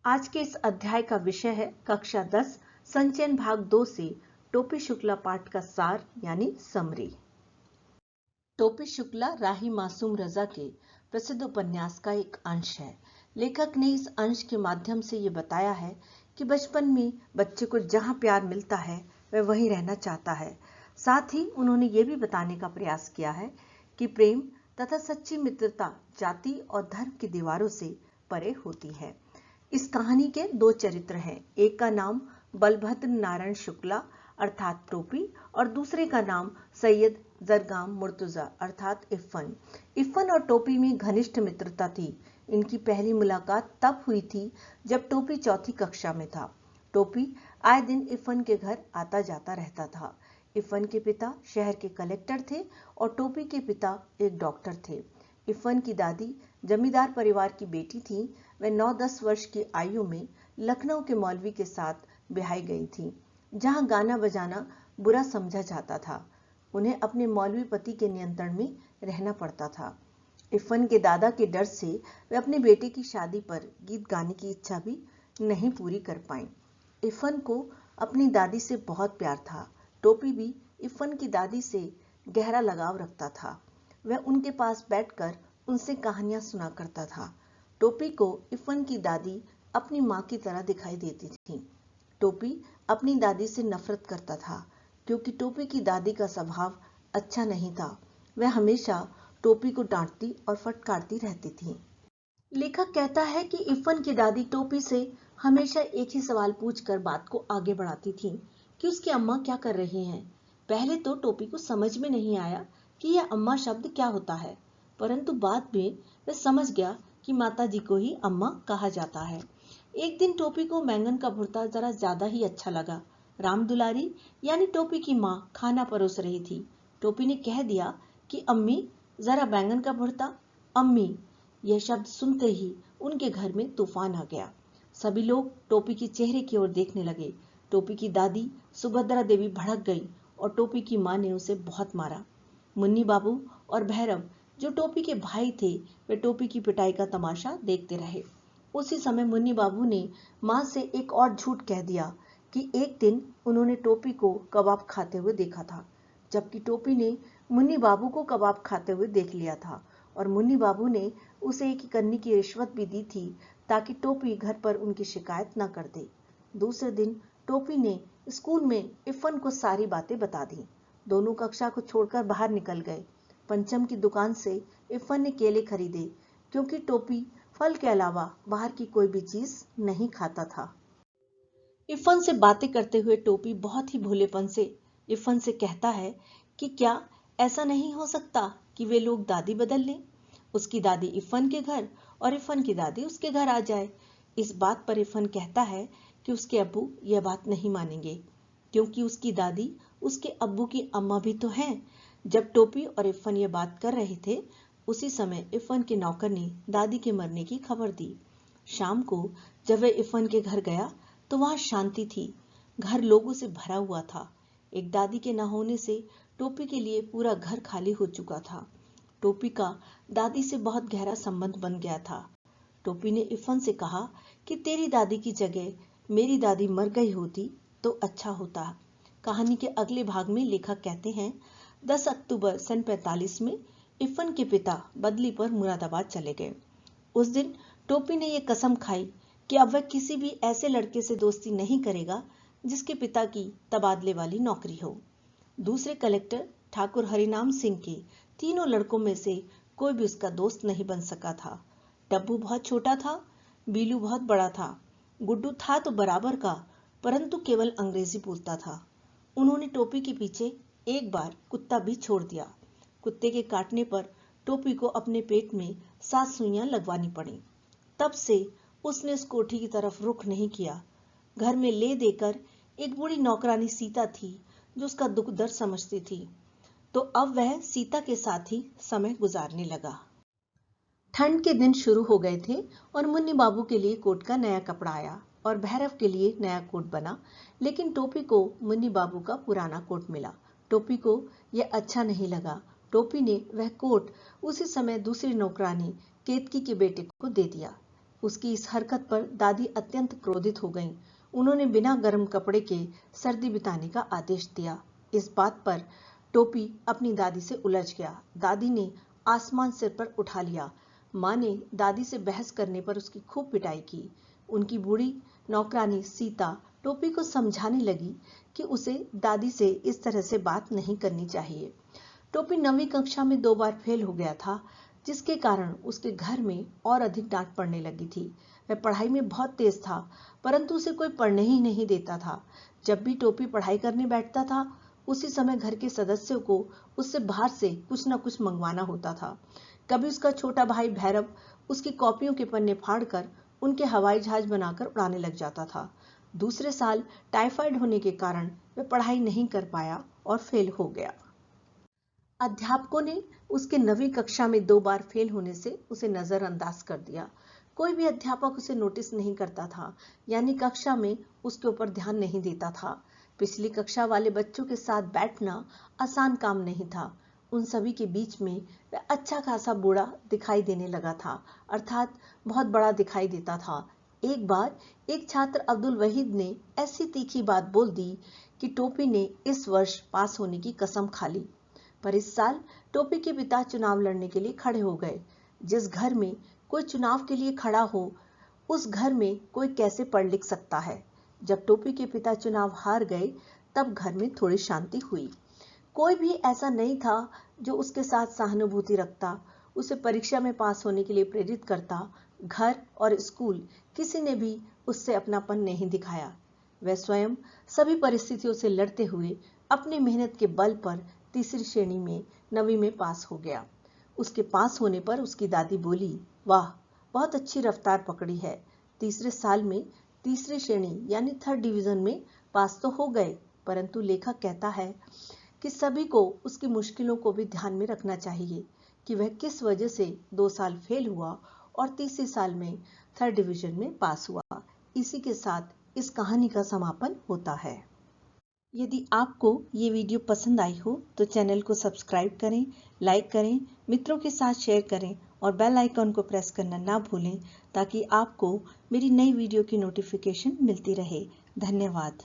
आज के इस अध्याय का विषय है कक्षा 10 संचयन भाग 2 से टोपी शुक्ला पाठ का सार यानी समरी। टोपी शुक्ला राही मासूम रजा के प्रसिद्ध उपन्यास का एक अंश है। लेखक ने इस अंश के माध्यम से ये बताया है कि बचपन में बच्चे को जहां प्यार मिलता है वह वहीं रहना चाहता है। साथ ही उन्होंने ये भी बताने का प्रयास किया है कि प्रेम तथा सच्ची मित्रता जाति और धर्म की दीवारों से परे होती है। इस कहानी के दो चरित्र हैं, एक का नाम बलभद्र नारायण शुक्ला अर्थात टोपी और दूसरे का नाम सैयद जरगाम मुर्तजा अर्थात इफ़न और टोपी में घनिष्ठ मित्रता थी। इनकी पहली मुलाकात तब हुई थी जब टोपी चौथी कक्षा में था। टोपी आए दिन इफ़न के घर आता जाता रहता था। इफ़न के पिता शहर के कलेक्टर थे और टोपी के पिता एक डॉक्टर थे। इफ़न की दादी जमींदार परिवार की बेटी थी। वह 9-10 वर्ष की आयु में लखनऊ के मौलवी के साथ ब्याही गई थी, जहां गाना बजाना बुरा समझा जाता था। उन्हें अपने मौलवी पति के नियंत्रण में रहना पड़ता था। इफ़न के दादा के डर से वे अपने बेटे की शादी पर गीत गाने की इच्छा भी नहीं पूरी कर पाई। इफ़न को अपनी दादी से बहुत प्यार था। टोपी भी इफ़न की दादी से गहरा लगाव रखता था। वह उनके पास बैठकर उनसे कहानियां सुना करता था। टोपी को इफ़न की दादी अपनी माँ की तरह दिखाई देती थी। टोपी अपनी दादी से नफरत करता था क्योंकि टोपी की दादी का स्वभाव अच्छा नहीं था। वह हमेशा टोपी को डांटती और फटकारती रहती थी। लेखक कहता है कि इफ़न की दादी टोपी से हमेशा एक ही सवाल पूछकर बात को आगे बढ़ाती थी कि उसकी अम्मा क्या कर रही हैं। पहले तो टोपी को समझ में नहीं आया कि यह अम्मा शब्द क्या होता है, परंतु बाद में वह समझ गया कि माताजी को ही अम्मा कहा जाता है। एक दिन टोपी को बैंगन का भुर्ता जरा ज्यादा ही अच्छा लगा। राम दुलारी यानी टोपी की माँ खाना परोस रही थी। टोपी ने कह दिया कि अम्मी जरा बैंगन का भुर्ता। अम्मी, यह शब्द सुनते ही उनके घर में तूफान आ गया। सभी लोग टोपी के चेहरे की ओर देखने लगे। टोपी की दादी सुभद्रा देवी भड़क गई और टोपी की माँ ने उसे बहुत मारा। मुन्नी बाबू और भैरव जो टोपी के भाई थे, वे टोपी की पिटाई का तमाशा देखते रहे। उसी समय मुन्नी बाबू ने माँ से एक और झूठ कह दिया कि एक दिन उन्होंने टोपी को कबाब खाते हुए देखा था, जबकि टोपी ने मुन्नी बाबू को कबाब खाते हुए देख लिया था और मुन्नी बाबू ने उसे एक कन्नी की रिश्वत भी दी थी ताकि टोपी घर पर उनकी शिकायत न कर दे। दूसरे दिन टोपी ने स्कूल में इफ़न को सारी बातें बता दी। दोनों कक्षा को छोड़कर बाहर निकल गए। पंचम की दुकान से इफ़न ने केले खरीदे क्योंकि टोपी फल के अलावा बाहर की कोई भी चीज नहीं खाता था। इफ़न से बातें करते हुए टोपी बहुत ही भोलेपन से इफ़न से कहता है कि क्या ऐसा नहीं हो सकता कि वे लोग दादी बदल लें, उसकी दादी इफ़न के घर और इफ़न की दादी उसके घर आ जाए। इस बात पर इफ़न कहता है कि उसके अब्बू यह बात नहीं मानेंगे क्योंकि उसकी दादी उसके अब्बू की अम्मा भी तो हैं। जब टोपी और इफ़न ये बात कर रहे थे, उसी समय इफ़न के नौकर ने दादी के मरने की खबर दी। शाम को जब वह इफ़न के घर गया तो वहां शांति थी। घर लोगों से भरा हुआ था। एक दादी के न होने से टोपी के लिए पूरा घर खाली हो चुका था। टोपी का दादी से बहुत गहरा संबंध बन गया था। टोपी ने इफ़न से कहा कि तेरी दादी की जगह मेरी दादी मर गई होती तो अच्छा होता। कहानी के अगले भाग में लेखक कहते हैं 10 अक्टूबर सन 45 में इफ़न के पिता बदली पर मुरादाबाद चले गए। उस दिन टोपी ने यह कसम खाई कि अब वह किसी भी ऐसे लड़के से दोस्ती नहीं करेगा जिसके पिता की तबादले वाली नौकरी हो। दूसरे कलेक्टर ठाकुर हरिनाम सिंह के तीनों लड़कों में से कोई भी उसका दोस्त नहीं बन सका था। डब्बू बहुत छोटा था, बीलू बहुत बड़ा था, गुड्डू था तो बराबर का, परंतु केवल अंग्रेजी बोलता था। उन्होंने टोपी के पीछे एक बार कुत्ता भी छोड़ दिया। कुत्ते के काटने पर टोपी को अपने पेट में 7 सुइयां लगवानी पड़ी। तब से उसने उस कोठी की तरफ रुख नहीं किया। घर में ले देकर एक बूढ़ी नौकरानी सीता थी जो उसका दुख दर्द समझती थी, तो अब वह सीता के साथ ही समय गुजारने लगा। ठंड के दिन शुरू हो गए थे और मुन्नी बाबू के लिए कोट का नया कपड़ा आया और भैरव के लिए नया कोट बना, लेकिन टोपी को मुन्नी बाबू का पुराना कोट मिला। टोपी को यह अच्छा नहीं लगा। टोपी ने वह कोट उसी समय दूसरी नौकरानी केतकी के बेटे को दे दिया। उसकी इस हरकत पर दादी अत्यंत क्रोधित हो गईं। उन्होंने बिना गर्म कपड़े के सर्दी बिताने का आदेश दिया। इस बात पर टोपी अपनी दादी से उलझ गया। दादी ने आसमान सिर पर उठा लिया। माँ ने दादी से बहस करने पर उसकी खूब पिटाई की। उनकी बूढ़ी नौकरानी सीता टोपी को समझाने लगी कि उसे दादी से इस तरह से बात नहीं करनी चाहिए। टोपी 9वीं कक्षा में 2 बार फेल हो गया था, जिसके कारण उसके घर में और अधिक डांट पड़ने लगी थी। वह पढ़ाई में बहुत तेज था, परंतु उसे कोई पढ़ने ही नहीं देता था। जब भी टोपी पढ़ाई करने बैठता था, उसी समय घर के सदस्यों को उससे बाहर से कुछ न कुछ मंगवाना होता था। कभी उसका छोटा भाई भैरव उसकी कॉपियों के पन्ने फाड़कर उनके हवाई जहाज बनाकर उड़ाने लग जाता था। दूसरे साल टाइफाइड होने के कारण वह पढ़ाई नहीं कर पाया और फेल हो गया। अध्यापकों ने उसके 9वीं कक्षा में 2 बार फेल होने से उसे नजरअंदाज कर दिया। कोई भी अध्यापक उसे नोटिस नहीं करता था, यानी कक्षा में उसके ऊपर ध्यान नहीं देता था। पिछली कक्षा वाले बच्चों के साथ बैठना आसान काम नहीं था। उन सभी के बीच में वह अच्छा खासा बूढ़ा दिखाई देने लगा था, अर्थात बहुत बड़ा दिखाई देता था। एक बार एक छात्र अब्दुल वहीद ने ऐसी तीखी बात बोल दी कि टोपी ने इस वर्ष पास होने की कसम खा ली। पर इस साल टोपी के पिता चुनाव लड़ने के लिए खड़े हो गए। जिस घर में कोई चुनाव के लिए खड़ा हो, उस घर में कोई कैसे पढ़ लिख सकता है। जब टोपी के पिता चुनाव हार गए, तब घर में थोड़ी शांति हुई। कोई भी ऐसा नहीं था जो उसके साथ सहानुभूति रखता, उसे परीक्षा में पास होने के लिए प्रेरित करता। घर और स्कूल किसी ने भी उससे अपनापन नहीं दिखाया। वह स्वयं सभी परिस्थितियों से लड़ते हुए अपनी मेहनत के बल पर तीसरी श्रेणी में 9वीं में पास हो गया। उसके पास होने पर उसकी दादी बोली, वाह, बहुत अच्छी रफ्तार पकड़ी है। तीसरे साल में तीसरी श्रेणी यानी 3rd डिवीजन में पास तो हो गए, परंतु लेखक कहता है कि सभी को उसकी मुश्किलों को भी ध्यान में रखना चाहिए कि वह किस वजह से 2 साल फेल हुआ और तीसरे साल में 3rd डिवीजन में पास हुआ। इसी के साथ इस कहानी का समापन होता है। यदि आपको ये वीडियो पसंद आई हो तो चैनल को सब्सक्राइब करें, लाइक करें, मित्रों के साथ शेयर करें और बेल आइकन को प्रेस करना ना भूलें, ताकि आपको मेरी नई वीडियो की नोटिफिकेशन मिलती रहे। धन्यवाद।